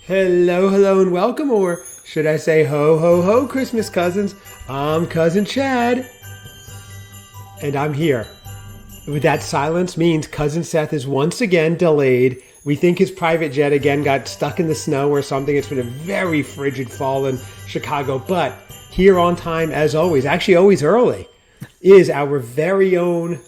Hello, and welcome, or should I say ho, ho, ho, Christmas cousins. I'm Cousin Chad, and I'm here. With that silence means Cousin Seth is once again delayed. We think his private jet again got stuck in the snow or something. It's been a very frigid fall in Chicago, but here on time as always, actually always early, is our very own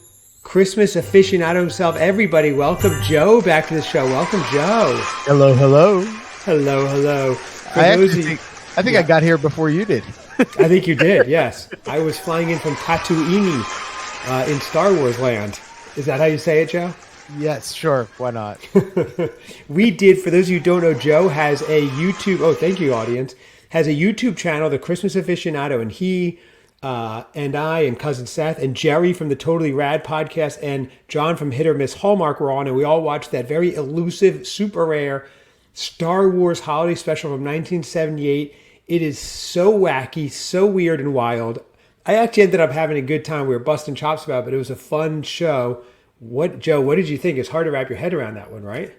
Christmas aficionado himself. Everybody, welcome Joe back to the show. Welcome, Joe. Hello, hello. Hello. I think I got here before you did. I think you did, yes. I was flying in from Tatooine in Star Wars land. Is that how you say it, Joe? Yes, sure. Why not? We did, for those of you who don't know, Joe has a YouTube, thank you, audience, has a YouTube channel, The Christmas Aficionado, and he and I and Cousin Seth and Jerry from the Totally Rad podcast and John from Hit or Miss Hallmark were on, and we all watched that very elusive, super rare Star Wars holiday special from 1978. It is so wacky, so weird and wild. I actually ended up having a good time. We were busting chops about it, but it was a fun show. Joe, what did you think? It's hard to wrap your head around that one, right?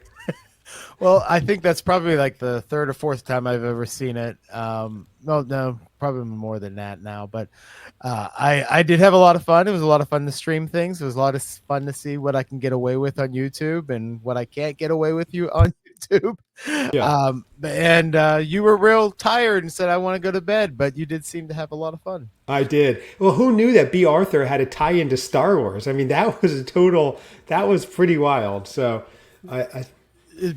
Well, I think that's probably like the third or fourth time I've ever seen it. No, probably more than that now. But I did have a lot of fun. It was a lot of fun to stream things. It was a lot of fun to see what I can get away with on YouTube and what I can't get away with you on YouTube. Yeah. And you were real tired and said, I want to go to bed, but you did seem to have a lot of fun. I did. Well, who knew that B. Arthur had a tie into Star Wars? I mean, that was pretty wild. So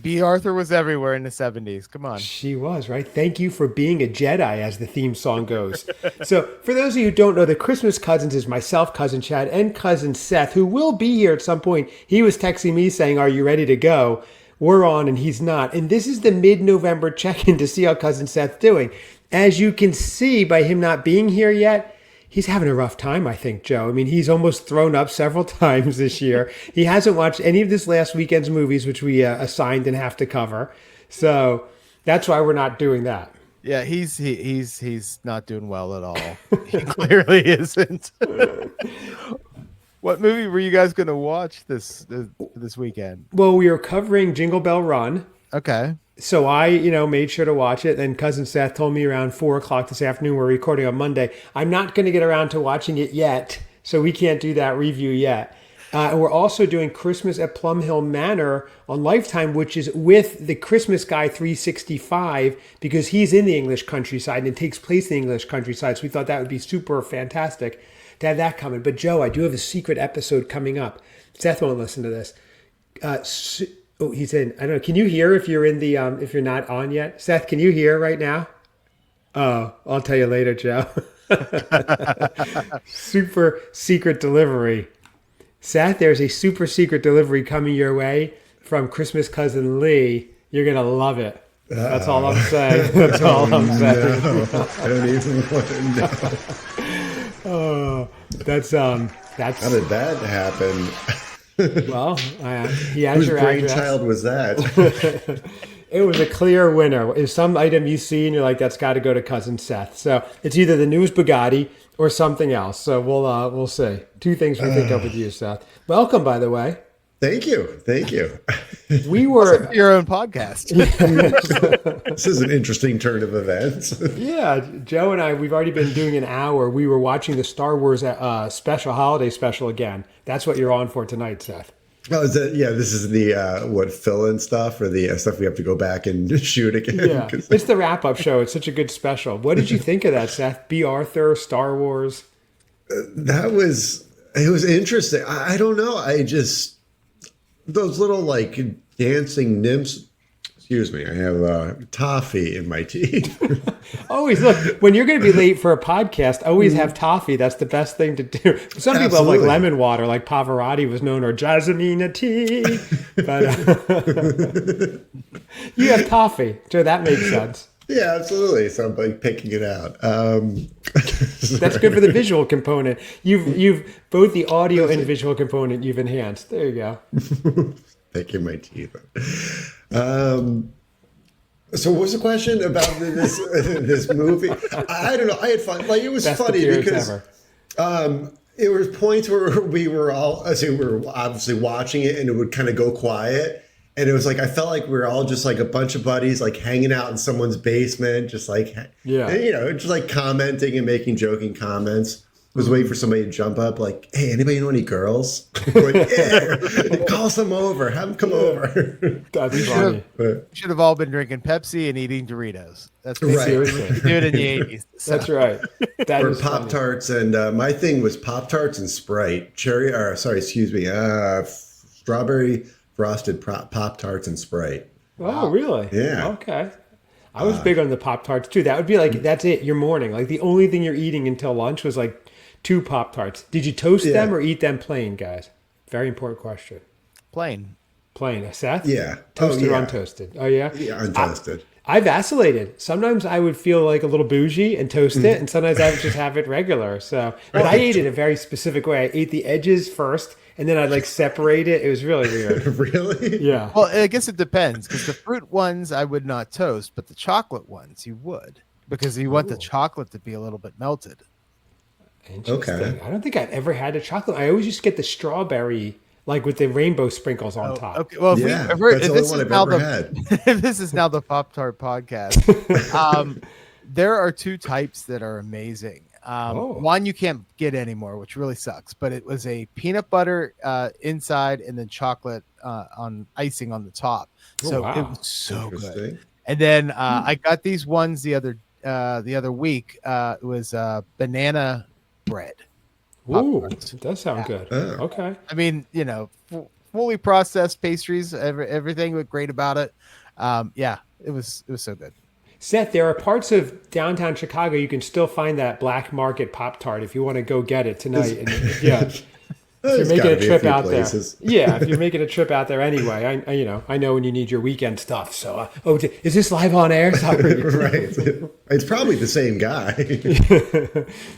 B. Arthur was everywhere in the 70s. Come on. She was, right? Thank you for being a Jedi, as the theme song goes. So for those of you who don't know, the Christmas Cousins is myself, Cousin Chad, and Cousin Seth, who will be here at some point. He was texting me saying, are you ready to go? We're on, and he's not. And this is the mid-November check-in to see how Cousin Seth's doing. As you can see by him not being here yet, he's having a rough time, I think, Joe. I mean, he's almost thrown up several times this year. He hasn't watched any of this last weekend's movies, which we assigned and have to cover. So that's why we're not doing that. Yeah, he's not doing well at all. He clearly isn't. What movie were you guys going to watch this weekend? Well, we were covering Jingle Bell Run. Okay. So I, made sure to watch it. And Cousin Seth told me around 4 o'clock this afternoon, we're recording on Monday, I'm not going to get around to watching it yet. So we can't do that review yet. And we're also doing Christmas at Plum Hill Manor on Lifetime, which is with the Christmas Guy 365, because he's in the English countryside and it takes place in the English countryside. So we thought that would be super fantastic to have that coming. But Joe, I do have a secret episode coming up. Seth won't listen to this. He's in. I don't know. Can you hear if you're in the if you're not on yet? Seth, can you hear right now? Oh, I'll tell you later, Joe. Super secret delivery. Seth, there's a super secret delivery coming your way from Christmas Cousin Lee. You're gonna love it. That's all I'm saying. That's all I'm saying. No, I don't even want to know. Oh, that's How did that happen? Well, he has Whose your brainchild address. was that? It was a clear winner. It's some item you see and you're like, that's got to go to Cousin Seth. So it's either the newest Bugatti or something else. So we'll see. Two things we think of with you, Seth. Welcome, by the way. Thank you. We were your own podcast. This is an interesting turn of events. Yeah, Joe and I, we've already been doing an hour. We were watching the Star Wars holiday special again. That's what you're on for tonight, Seth. Oh, is that, yeah, this is the fill-in stuff or the stuff we have to go back and shoot again. Yeah, it's the wrap-up show. It's such a good special. What did you think of that, Seth? B. Arthur, Star Wars. It was interesting. I don't know. Those little like dancing nymphs. Excuse me, I have toffee in my teeth. Always look, when you're going to be late for a podcast, always have toffee. That's the best thing to do. Some people have like lemon water, like Pavarotti was known, or Jasmine tea. But you have toffee, so that makes sense. Yeah, absolutely. So I'm like picking it out. That's good for the visual component. You've both the audio and visual component you've enhanced. There you go. Picking my teeth. So what was the question about this movie? I don't know. I had fun. Like it was Best funny appearance because ever. There was points where we were all, I say we were obviously watching it, and it would kind of go quiet. And it was like, I felt like we were all just like a bunch of buddies, like hanging out in someone's basement, just like, Yeah. and, just like commenting and making joking comments. I was waiting for somebody to jump up, like, hey, anybody know any girls? Like, yeah, call some over, have them come over. That's funny. We should have all been drinking Pepsi and eating Doritos. That's Right. Seriously. We did in the 80s. So. That's right. That Or is Pop funny. Tarts, and my thing was Pop Tarts and Sprite, strawberry frosted Pop Tarts and Sprite. Oh, really? Yeah. Okay. I was big on the Pop Tarts too. That would be like, that's it, your morning. Like the only thing you're eating until lunch was like 2 Pop Tarts. Did you toast them or eat them plain, guys? Very important question. Plain. Plain. Seth? Yeah. Toasted or yeah. untoasted? Oh, yeah? Yeah, untoasted. I vacillated. Sometimes I would feel like a little bougie and toast it, and sometimes I would just have it regular. So, but I ate it a very specific way. I ate the edges first, and then I'd like separate it. It was really weird. Really? Yeah. Well, I guess it depends because the fruit ones I would not toast, but the chocolate ones you would because you want the chocolate to be a little bit melted. Interesting. Okay. I don't think I've ever had a chocolate. I always just get the strawberry, like with the rainbow sprinkles on top. Okay, well, Yeah, if, we, that's if the this only is one now I've the ever had. if this is now the Pop Tart podcast, there are 2 types that are amazing. One you can't get anymore, which really sucks. But it was a peanut butter inside and then chocolate on icing on the top. So wow. it was so good. Interesting. And then I got these ones the other week. It was banana bread. Ooh, Pop-Tarts. it does sound good. Oh. Okay. I mean, fully processed pastries. Everything looked great about it. Yeah, it was so good. Seth, there are parts of downtown Chicago you can still find that black market Pop Tart if you want to go get it tonight. And, yeah. If There's you're making gotta a be trip few out places. there, yeah. If you're making a trip out there anyway, I know when you need your weekend stuff. So, is this live on air? Sorry, Right. It's probably the same guy.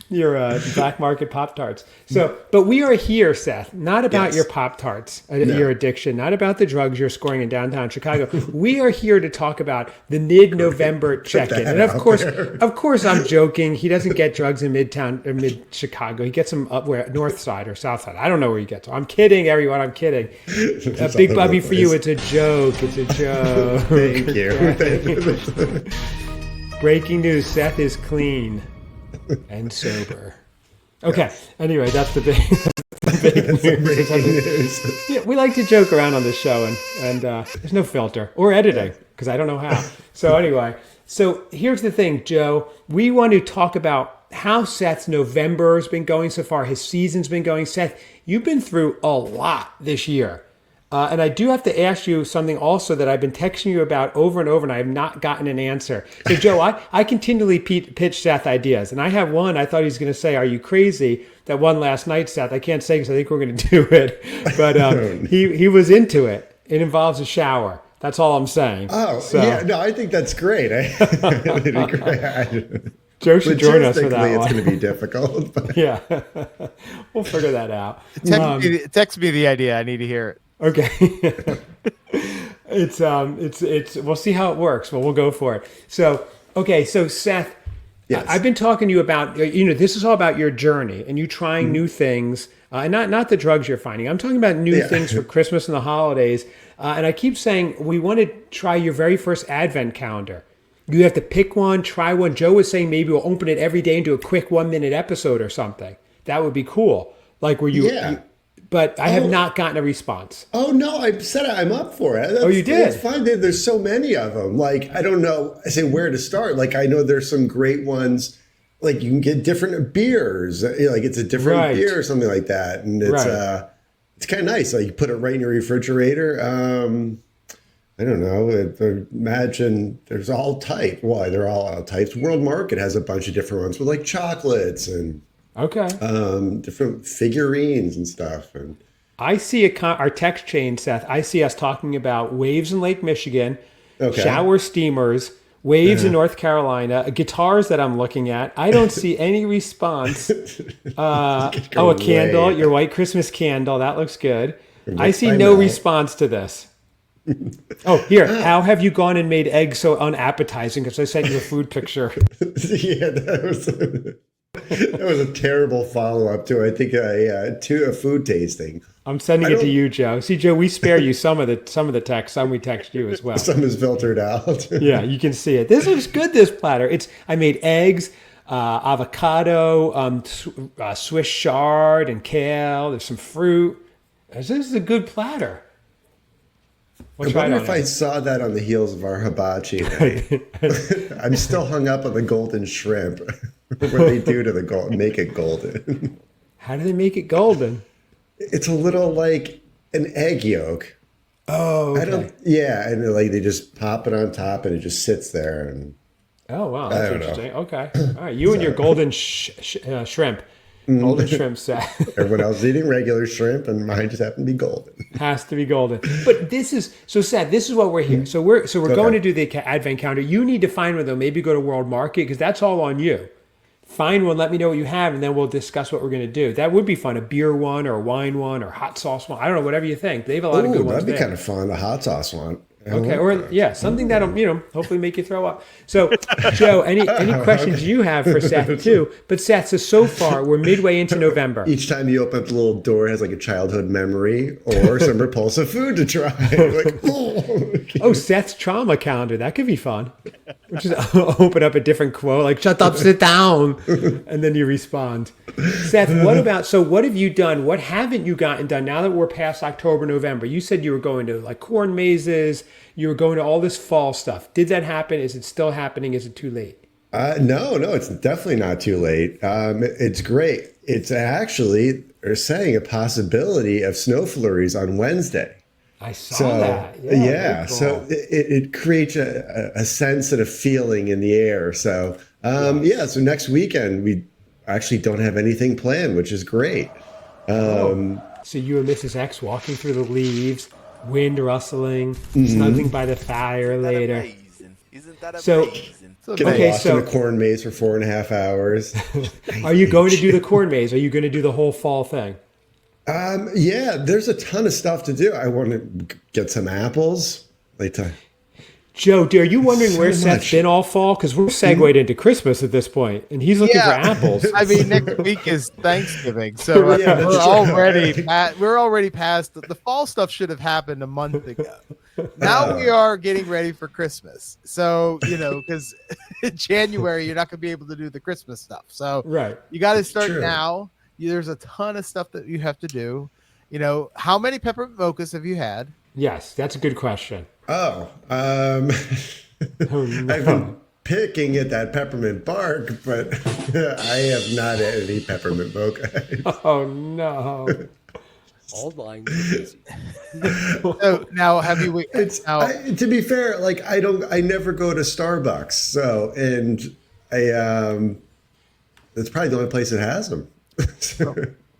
your black market Pop Tarts. So, but we are here, Seth, not about Yes. your Pop Tarts, your addiction, not about the drugs you're scoring in downtown Chicago. We are here to talk about the mid-November check-in, that and out of course, I'm joking. He doesn't get drugs in Midtown or mid Chicago. He gets them up where North Side or South Side. I don't know where he gets them. I'm kidding, everyone. I'm kidding. Big all Bubby, over the for you, place. it's a joke. It's a joke. Thank you. Breaking news: Seth is clean and sober. Okay. Anyway, that's the big news. Yeah, we like to joke around on this show, and there's no filter or editing because I don't know how. So anyway, here's the thing, Joe. We want to talk about how Seth's November has been going so far. His season's been going. Seth, you've been through a lot this year. And I do have to ask you something also that I've been texting you about over and over, and I have not gotten an answer. So, Joe, I continually pitch Seth ideas, and I have one I thought he was going to say, "Are you crazy?" That one last night, Seth. I can't say because I think we're going to do it, but he was into it. It involves a shower. That's all I'm saying. Oh, So, yeah. No, I think that's great. It'd be great. Joe should join us for that Logistically, it's one. going to be difficult. But Yeah, we'll figure that out. Text me the idea. I need to hear it. Okay. it's we'll see how it works. Well, we'll go for it. So, okay. So Seth, Yes. I've been talking to you about, this is all about your journey and you trying new things, and not the drugs you're finding. I'm talking about new things for Christmas and the holidays. And I keep saying, we want to try your very first advent calendar. You have to pick one, try one. Joe was saying maybe we'll open it every day and do a quick 1-minute episode or something. That would be cool. Like where but I have not gotten a response. Oh no! I said I'm up for it. You did? It's fine. There's so many of them. Like I don't know. I say where to start. Like I know there's some great ones. Like you can get different beers. Like it's a different beer or something like that, and it's kind of nice. Like you put it right in your refrigerator. I don't know. Imagine there's all type. Well, they're all types. World Market has a bunch of different ones with like chocolates and. Okay. Different figurines and stuff. And I see our text chain, Seth. I see us talking about waves in Lake Michigan, shower steamers, waves in North Carolina, guitars that I'm looking at. I don't see any response. A candle, your white Christmas candle. That looks good. I see no response to this. Here. How have you gone and made eggs so unappetizing? Because I sent you a food picture. Yeah, that was. That was a terrible follow-up to, I think, a food tasting. I'm sending I it to don't- you, Joe. See, Joe, we spare you some of the text. Some we text you as well. Some is filtered out. Yeah, you can see it. This looks good. This platter. I made eggs, avocado, Swiss chard, and kale. There's some fruit. This is a good platter. We'll I try it wonder on if I it. saw that on the heels of our hibachi night. I'm still hung up on the golden shrimp. What they do to the gold, make it golden. How do they make it golden? It's a little like an egg yolk. Oh, I okay. don't. Yeah, and like they just pop it on top, and it just sits there. And Oh, wow. I That's don't know. interesting. Okay. All right. You and your golden shrimp. Golden shrimp set. everyone else is eating regular shrimp, and mine just happened to be golden. Has to be golden. But this is so Seth. This is what we're here. So we're going to do the advent calendar. You need to find one though. Maybe go to World Market because that's all on you. Find one. Let me know what you have, and then we'll discuss what we're going to do. That would be fun. A beer one, or a wine one, or hot sauce one. I don't know. Whatever you think. They have a lot of good Ooh, ones that'd be there. kind of fun. The hot sauce one. Okay, or yeah, something that'll hopefully make you throw up. So, Joe, any questions you have for Seth too? But Seth, so far we're midway into November. Each time you open up the little door, it has like a childhood memory or some repulsive food to try. Like, Oh, Seth's trauma calendar. That could be fun. Which is open up a different quote, like "Shut up, sit down," and then you respond. Seth, what have you done? What haven't you gotten done now that we're past October, November? You said you were going to like corn mazes. You were going to all this fall stuff. Did that happen? Is it still happening? Is it too late? no, it's definitely not too late. It's great. It's actually, they're saying a possibility of snow flurries on Wednesday. I saw So that. yeah, very so cool. it creates a sense and a feeling in the air. So so next weekend we actually don't have anything planned, which is great. So you and Mrs. X walking through the leaves, wind rustling, snuggling by the fire later. Amazing. Isn't that So- amazing? Getting Okay, lost so- in a corn maze for 4.5 hours. Are you going to do the corn maze? Are you going to do the whole fall thing? Yeah, there's a ton of stuff to do. I want to get some apples. Joe, are you wondering So where Seth's much. been all fall? Because we're segued into Christmas at this point, and he's looking for apples. I mean, next week is Thanksgiving, so Yeah, that's we're already past the fall stuff. Should have happened a month ago. Now we are getting ready for Christmas. So because in January you're not going to be able to do the Christmas stuff. So Right. you got to start True. now. There's a ton of stuff that you have to do. How many peppermint mochas have you had? Yes, that's a good question. Oh, Oh, no. I've been picking at that peppermint bark, but I have not had any peppermint mocha. Oh, no. All lines are busy. So now have you? To be fair, like I never go to Starbucks, so that's probably the only place that has them.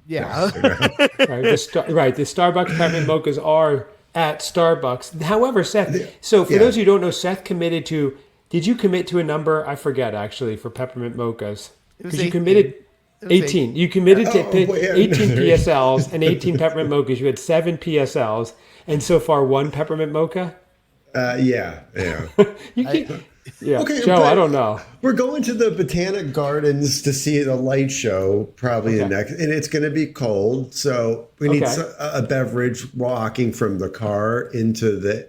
Yeah. The Starbucks peppermint mochas are at Starbucks. However, Seth, so for Yeah. those who don't know, Seth committed to, did you commit to a number? I forget actually for peppermint mochas. It was Because you 18. committed It was 18. You committed to wait, 18 PSLs and 18 peppermint mochas. You had 7 PSLs and so far 1 peppermint mocha. Yeah. You can, yeah, Okay, Joe, but- I don't know. We're going to the Botanic Gardens to see the light show probably Okay. and it's going to be cold, so we need Okay. a beverage walking from the car into the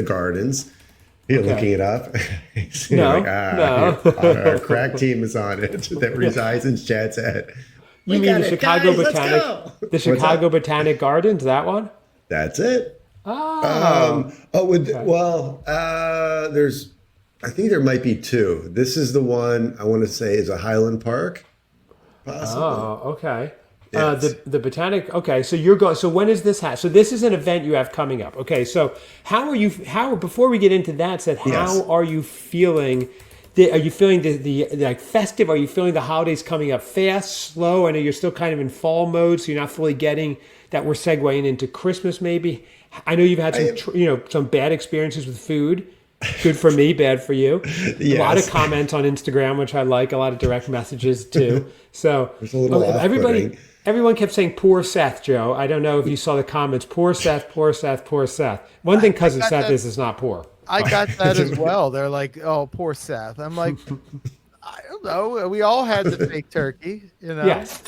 gardens. You're Okay. looking it up. You're No, our crack team is on it that resides in Chad's head. You mean the Chicago Botanic, the Chicago Botanic Gardens? That one? That's it. Oh, There's, I think there might be 2. This is the one I want to say is a Highland Park. Possibly. oh, okay. Yes. The Botanic. Okay, so you're going. So when is this? So this is an event you have coming up. Okay, so how are you? Before we get into that, Seth, how Yes. are you feeling? Are you feeling the like festive? Are you feeling the holidays coming up fast, slow? I know you're still kind of in fall mode, so you're not fully getting that. We're segueing into Christmas, maybe. I know you've had some bad experiences with food. Good for me, bad for you. A lot of Yes. comments on Instagram, which I like. A lot of direct messages too. So There's a little off-putting. everyone kept saying poor Seth, Joe. I don't know if you saw the comments. Poor Seth, poor Seth, poor Seth. One thing cousin got Seth that. is not poor. I got that as well. They're like, "Oh, poor Seth." I'm like, I don't know. We all had the fake turkey, you know. Yes,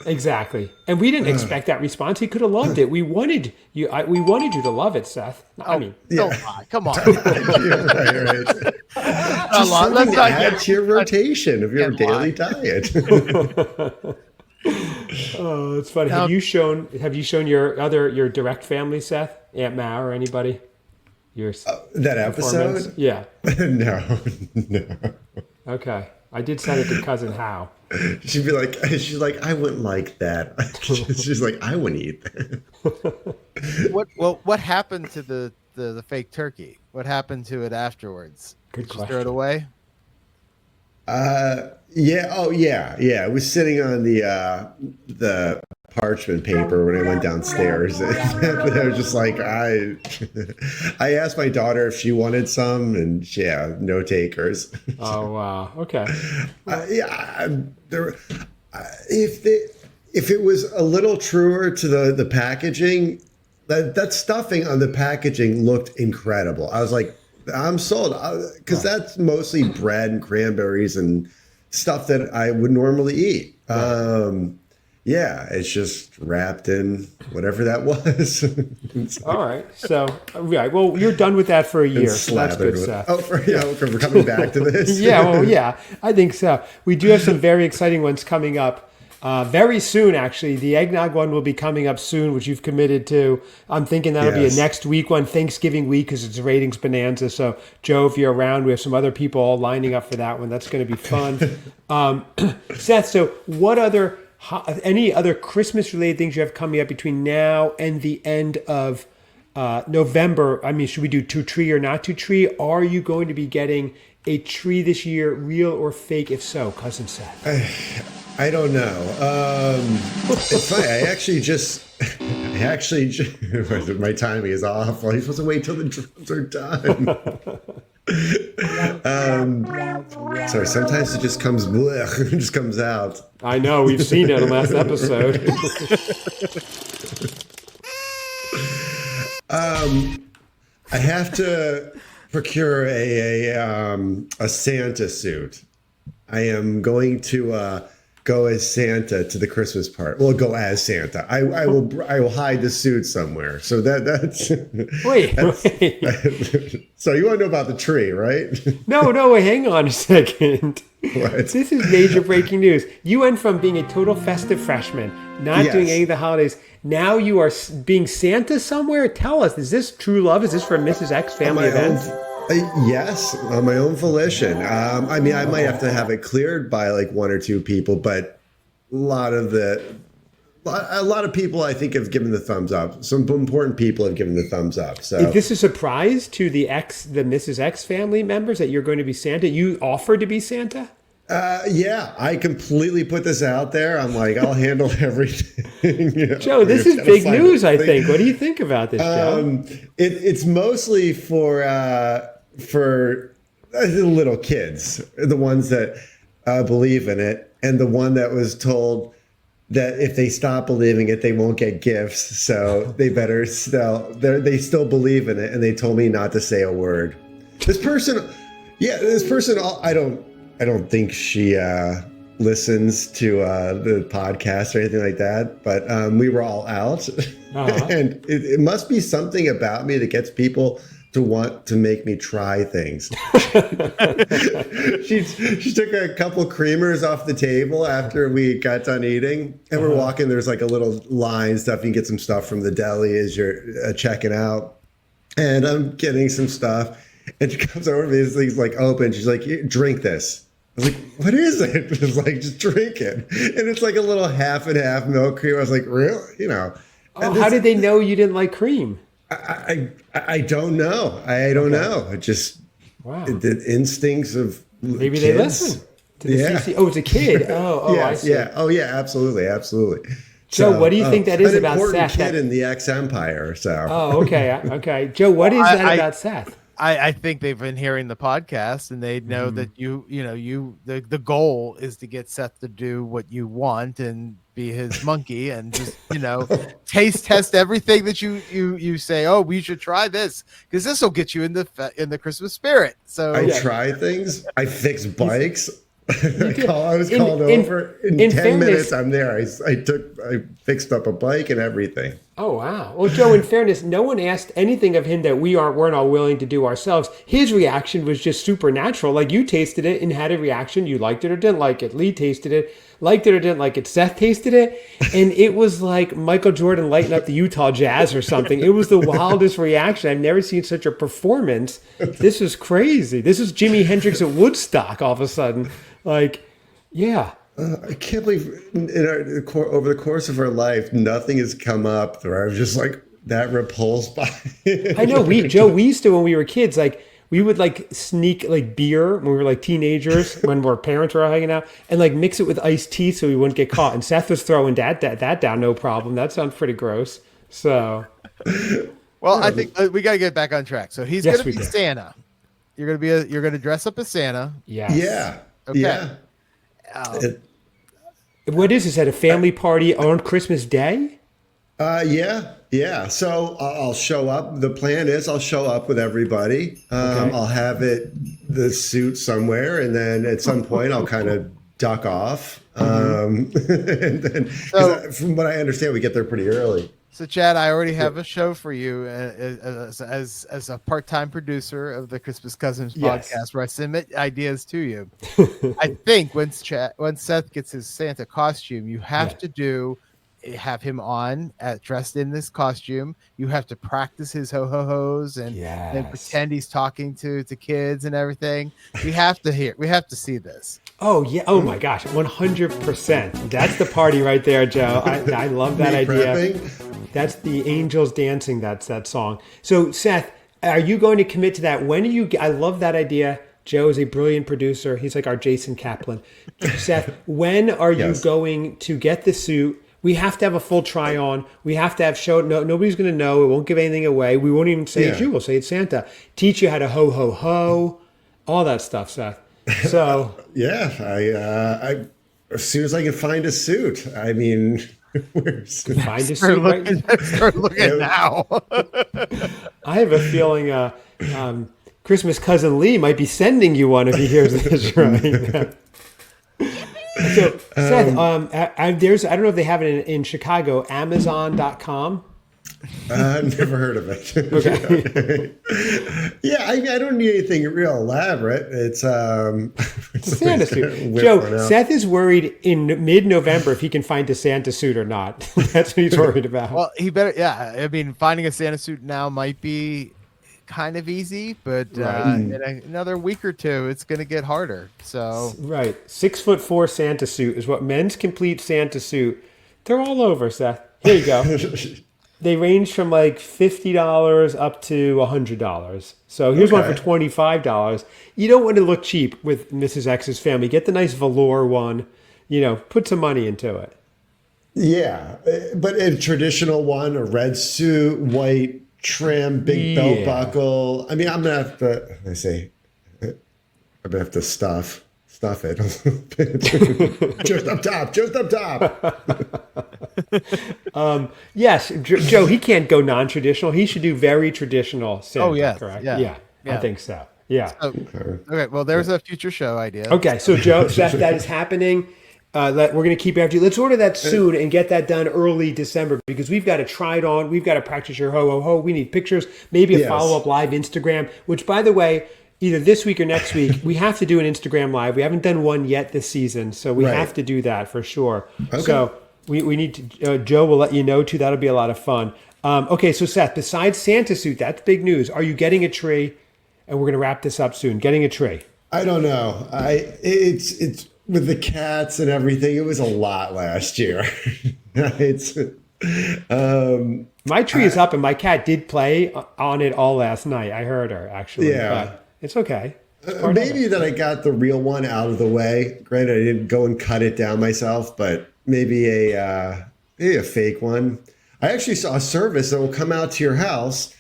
exactly. And we didn't expect that response. He could have loved it. We wanted you. We wanted you to love it, Seth. I mean, Don't lie. Come on. Right. Just something to add to your rotation of your daily diet. oh, it's funny. Have you shown your direct family, Seth, Aunt Ma, or anybody? That episode? Yeah. No. Okay. I did send it to cousin Hal. She's like, I wouldn't like that. She's like, I wouldn't eat that. What happened to the fake turkey? What happened to it afterwards? Good Did you question. throw it away? Yeah. Oh, yeah. It was sitting on the parchment paper when I went downstairs. But I was just like, I asked my daughter if she wanted some, and no takers. Oh wow. Okay. If it was a little truer to the packaging, that stuffing on the packaging looked incredible. I was like, I'm sold, because that's mostly bread and cranberries and stuff that I would normally eat. It's just wrapped in whatever that was. All right. So, right. Well, you're done with that for a year. So that's good, Seth. We're coming back to this. Yeah. I think so. We do have some very exciting ones coming up very soon, actually. The eggnog one will be coming up soon, which you've committed to. I'm thinking that'll be a next week one, Thanksgiving week, because it's a ratings bonanza. So, Joe, if you're around, we have some other people all lining up for that one. That's going to be fun. Seth, so what any other Christmas-related things you have coming up between now and the end of November? I mean, should we do to tree or not to tree? Are you going to be getting a tree this year, real or fake? If so, cousin Seth. I don't know. It's funny. My timing is off. Well, you're supposed to wait till the drums are done. Sorry, sometimes it just comes, it just comes out. I know, we've seen it in the last episode. I have to procure a Santa suit. I am going to go as Santa to the Christmas party. Well, go as Santa. I will hide the suit somewhere. So that's Wait. So you want to know about the tree, right? No, wait, hang on a second. What? This is major breaking news. You went from being a total festive freshman, not doing any of the holidays. Now you are being Santa somewhere? Tell us, is this true love? Is this for Mrs. X family events? Yes, on my own volition. I mean, I might have to have it cleared by like one or two people, but a lot of people I think have given the thumbs up. Some important people have given the thumbs up. So is this a surprise to the Mrs. X family members that you're going to be Santa? You offered to be Santa? I completely put this out there. I'm like, I'll handle everything. Joe, this is big news, I think. What do you think about this, Joe? It's mostly for the little kids, the ones that believe in it, and the one that was told that if they stop believing it, they won't get gifts. So they better they still believe in it, and they told me not to say a word. This person, I don't think she listens to the podcast or anything like that, but we were all out. And it must be something about me that gets people to want to make me try things. She took a couple creamers off the table after we got done eating, and we're walking. There's like a little line stuff. You can get some stuff from the deli as you're checking out, and I'm getting some stuff. And she comes over to me, this thing's like open. She's like, drink this. I was like, what is it? It's like, just drink it. And it's like a little half and half milk cream. I was like, really? How did they know you didn't like cream? I don't know. I don't know. It just, the instincts of maybe kids. They listen to the CC. Oh, it's a kid. Yeah, I see. Yeah. Oh, yeah, absolutely. Joe, what do you think that is about Seth? An important kid in the X Empire. So. Oh, okay. Joe, what is that about Seth? I think they've been hearing the podcast, and they know that the goal is to get Seth to do what you want and be his monkey, and just taste test everything that you say. Oh, we should try this because this will get you in the Christmas spirit. So I try things. I fix bikes. I was In- called in- over in in 10 fairness- minutes. I'm there. I fixed up a bike and everything. Oh wow! Well, Joe, in fairness, no one asked anything of him that weren't all willing to do ourselves. His reaction was just supernatural. Like you tasted it and had a reaction. You liked it or didn't like it. Lee tasted it, liked it or didn't like it. Seth tasted it, and it was like Michael Jordan lighting up the Utah Jazz or something. It was the wildest reaction. I've never seen such a performance. This is crazy. This is Jimi Hendrix at Woodstock. All of a sudden, like, yeah. I can't believe over the course of our life, nothing has come up where I was just like that repulsed by it. I know we used to when we were kids, like we would like sneak like beer when we were like teenagers when our parents were hanging out and like mix it with iced tea so we wouldn't get caught. And Seth was throwing that down, no problem. That sounds pretty gross. So, Well, I think we got to get back on track. So he's Yes, going to we be do. Santa. You're going to dress up as Santa. yes. Yeah. Okay. Yeah. It- What is this at a family party on Christmas Day? yeah. So I'll show up. The plan is I'll show up with everybody. Okay. I'll have the suit somewhere, and then at some point I'll kind of duck off. And then, 'cause from what I understand, we get there pretty early. So, Chad, I already have a show for you as a part-time producer of the Christmas Cousins Yes. podcast, where I submit ideas to you. I think when Seth gets his Santa costume, you have to have him on dressed in this costume. You have to practice his ho ho hos and pretend he's talking to kids and everything. We have to see this. Oh yeah! Oh my gosh! 100%. That's the party right there, Joe. I love that Me idea. prepping. That's the angels dancing. That's that song. So Seth, are you going to commit to that? When are you? I love that idea. Joe is a brilliant producer. He's like our Jason Kaplan. Seth, when are you Yes. going to get the suit? We have to have a full try on. We have to have show. No, nobody's going to know. It won't give anything away. We won't even say it's Yeah. you. We'll say it's Santa. Teach you how to ho ho ho, all that stuff, Seth. So Yeah, I as soon as I can find a suit. I mean, where's find a suit. Right? Start looking now. I have a feeling Christmas cousin Lee might be sending you one if he hears this right. So Seth, I don't know if they have it in Chicago. Amazon.com. Never heard of it. Okay. Yeah, I don't need anything real elaborate. It's Santa suit. whip Joe, one out. Seth is worried in mid-November if he can find a Santa suit or not. That's what he's worried about. Well, he better. Yeah, I mean, finding a Santa suit now might be kind of easy, but in another week or two, it's going to get harder. So Right. 6'4" Santa suit is what men's complete Santa suit. They're all over, Seth. Here you go. They range from like $50 up to $100. So here's one for Okay. $25. You don't want to look cheap with Mrs. X's family. Get the nice velour one. Put some money into it. Yeah, but a traditional one, a red suit, white trim, big belt Yeah. buckle. I mean, I'm gonna have to. I'm gonna have to stuff it a little bit. Just up top. Yes, Joe, he can't go non-traditional. He should do very traditional Santa, Oh, yes. correct? Yeah. I think so. Yeah. okay, well, there's a future show idea. Okay, so Joe, Seth, that is happening. We're going to keep after you. Let's order that soon and get that done early December because we've got to try it on. We've got to practice your ho ho ho. We need pictures, maybe a Yes. follow-up live Instagram, which, by the way, either this week or next week, we have to do an Instagram live. We haven't done one yet this season, so we Right. have to do that for sure. Okay. So we need to, Joe will let you know too. That'll be a lot of fun. Okay, so Seth, besides Santa suit, that's big news. Are you getting a tree? And we're going to wrap this up soon. Getting a tree. I don't know. It's with the cats and everything. It was a lot last year. It's My tree is up, and my cat did play on it all last night. I heard her actually. Yeah. But it's okay. It's part of maybe it. that I got the real one out of the way. Granted, I didn't go and cut it down myself, but maybe a fake one. I actually saw a service that will come out to your house,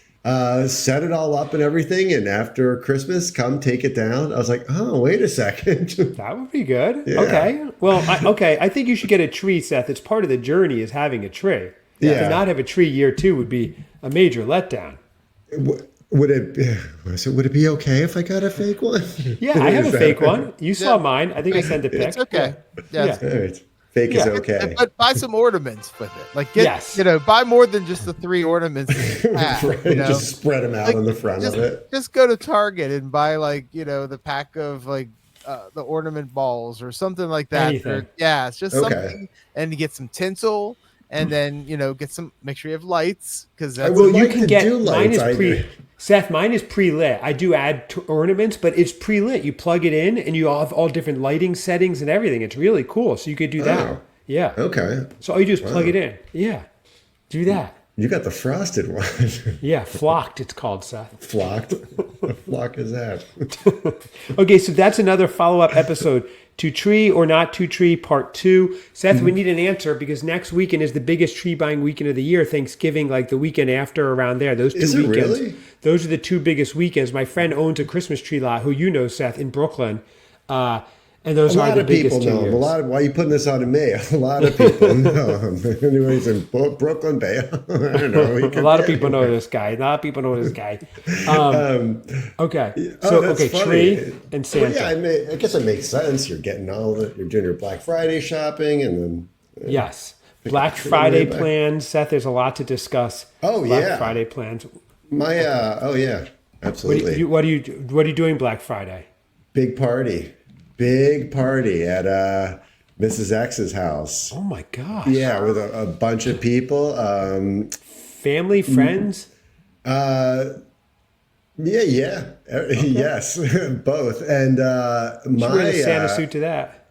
set it all up and everything, and after Christmas, come take it down. I was like, oh, wait a second. That would be good. Yeah. Okay. Well, I think you should get a tree, Seth. It's part of the journey is having a tree. Yeah. To not have a tree year 2 would be a major letdown. would it be okay if I got a fake one? Yeah, I have a Is that- fake one. You saw mine. I think I sent a pic. It's okay. Yeah. All right. Fake is Yeah. okay. But buy some ornaments with it. Like, get, Yes. buy more than just the 3 ornaments. in the pack, Right, just spread them out Like, on the front just, of it. just go to Target and buy the pack of the ornament balls or something like that. Anything. Or, yeah, it's just Okay. something, and you get some tinsel, and then make sure you have lights because I that's would Well, you like can to get do mine lights. is Seth, mine is pre-lit. I do add ornaments, but it's pre-lit. You plug it in, and you have all different lighting settings and everything. It's really cool. So you could do that. Oh. Yeah. Okay. So all you do is plug it in. Yeah. Do that. You got the frosted one. Yeah. Flocked, it's called, Seth. Flocked. What flock is that? Okay, so that's another follow-up episode to Tree or Not to Tree Part 2. Seth, we need an answer because next weekend is the biggest tree buying weekend of the year. Thanksgiving, like the weekend after, around there. Those 2 Is it weekends. really? Those are the 2 biggest weekends. My friend owns a Christmas tree lot, who you know, Seth, in Brooklyn. And those A are lot the of people biggest 2 know him. years. Why are you putting this on to me? A lot of people know him. Anybody's in Brooklyn Bay. I don't know. A lot of people know this guy. A lot of people know this guy. Okay. So, that's okay, funny. Tree and Santa. Well, yeah, I guess it makes sense. You're getting you're doing your Black Friday shopping and then. Yes. Black tree Friday way back. plans. Seth, there's a lot to discuss. Oh, Black yeah. Friday plans. Oh yeah, absolutely. What are you doing Black Friday? Big party at Mrs. X's house. Oh my gosh. Yeah, with a bunch of people. Family, friends? Yeah. Yes, both. And You should wear the Santa suit to that.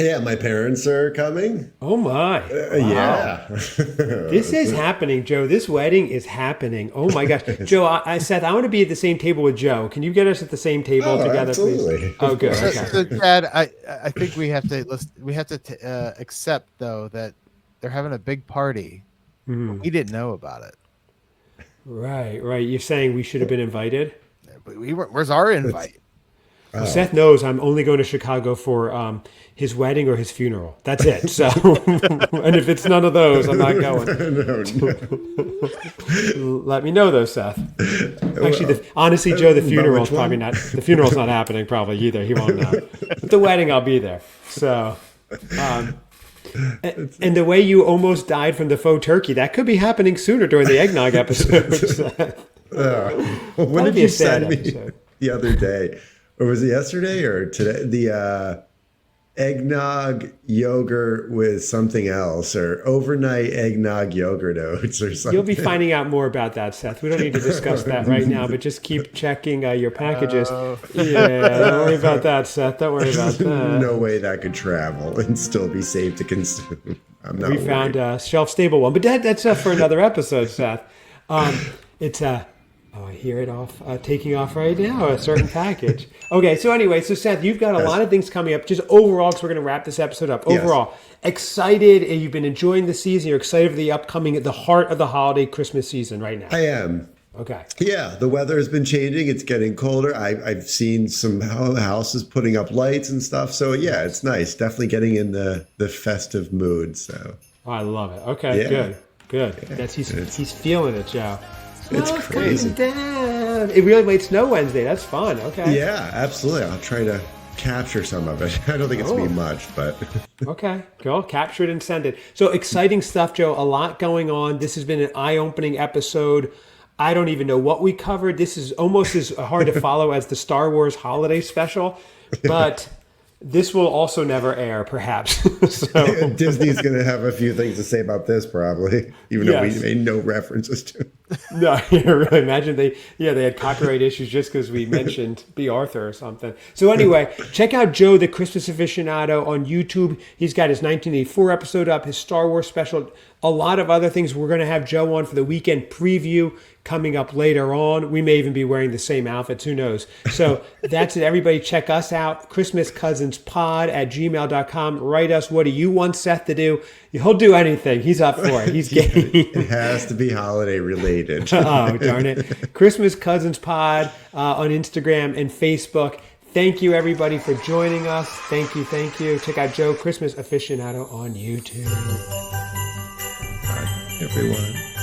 Yeah, my parents are coming. Oh my. Yeah. This is happening, Joe. This wedding is happening. Oh my gosh. Joe, Seth, I want to be at the same table with Joe. Can you get us at the same table Oh, together, absolutely. please? Oh, good. So, Okay. so Chad, I think we have to accept though that they're having a big party. We didn't know about it. Right. You're saying we should have been invited? But we were. Where's our invite? Well, Seth knows I'm only going to Chicago for his wedding or his funeral. That's it. So, and if it's none of those, I'm not going. Let me know though, Seth. Actually, honestly, Joe, the funeral's which one? probably not. The funeral's not happening probably either. He won't know. But the wedding, I'll be there. So, and the way you almost died from the faux turkey, that could be happening sooner during the eggnog episode. Seth. When That'd did be you a sad send me episode. the other day? Or was it yesterday or today? The eggnog yogurt with something else, or overnight eggnog yogurt oats, or something. You'll be finding out more about that, Seth. We don't need to discuss that right now, but just keep checking your packages. Yeah, don't worry about that, Seth. Don't worry about that. No way that could travel and still be safe to consume. I'm not We worried. found a shelf-stable one, but that's for another episode, Seth. It's I hear it taking off right now, a certain package. Okay, so anyway, so Seth, you've got a lot of things coming up. Just overall, because we're going to wrap this episode up. Yes. Overall, excited, and you've been enjoying the season. You're excited for the upcoming, the heart of the holiday Christmas season right now. I am. Okay. Yeah, the weather has been changing. It's getting colder. I've seen some houses putting up lights and stuff. So yeah, it's nice. Definitely getting in the festive mood. So Oh, I love it. Okay, Yeah. good. That's he's feeling it, Joe. It's Snow's crazy. coming down. It really might snow Wednesday. That's fun. Okay. yeah, absolutely. I'll try to capture some of it. I don't think it's gonna be much, but Okay, cool. Capture it and send it. So exciting stuff, Joe. A lot going on. This has been an eye-opening episode. I don't even know what we covered. This is almost as hard to follow as the Star Wars holiday special, but this will also never air, perhaps. So Disney's gonna have a few things to say about this, probably, even though Yes. we made no references to it. no, you really imagine they had copyright issues just because we mentioned B. Arthur or something. So anyway, check out Joe the Christmas Aficionado on YouTube. He's got his 1984 episode up, his Star Wars special, a lot of other things. We're going to have Joe on for the weekend preview coming up later on. We may even be wearing the same outfits. Who knows? So that's it. Everybody check us out. ChristmasCousinsPod@gmail.com. Write us. What do you want Seth to do? He'll do anything. He's up for it. He's game. It has to be holiday related. Oh, darn it. Christmas Cousins Pod on Instagram and Facebook. Thank you, everybody, for joining us. Thank you. Check out Joe Christmas Aficionado on YouTube. everyone.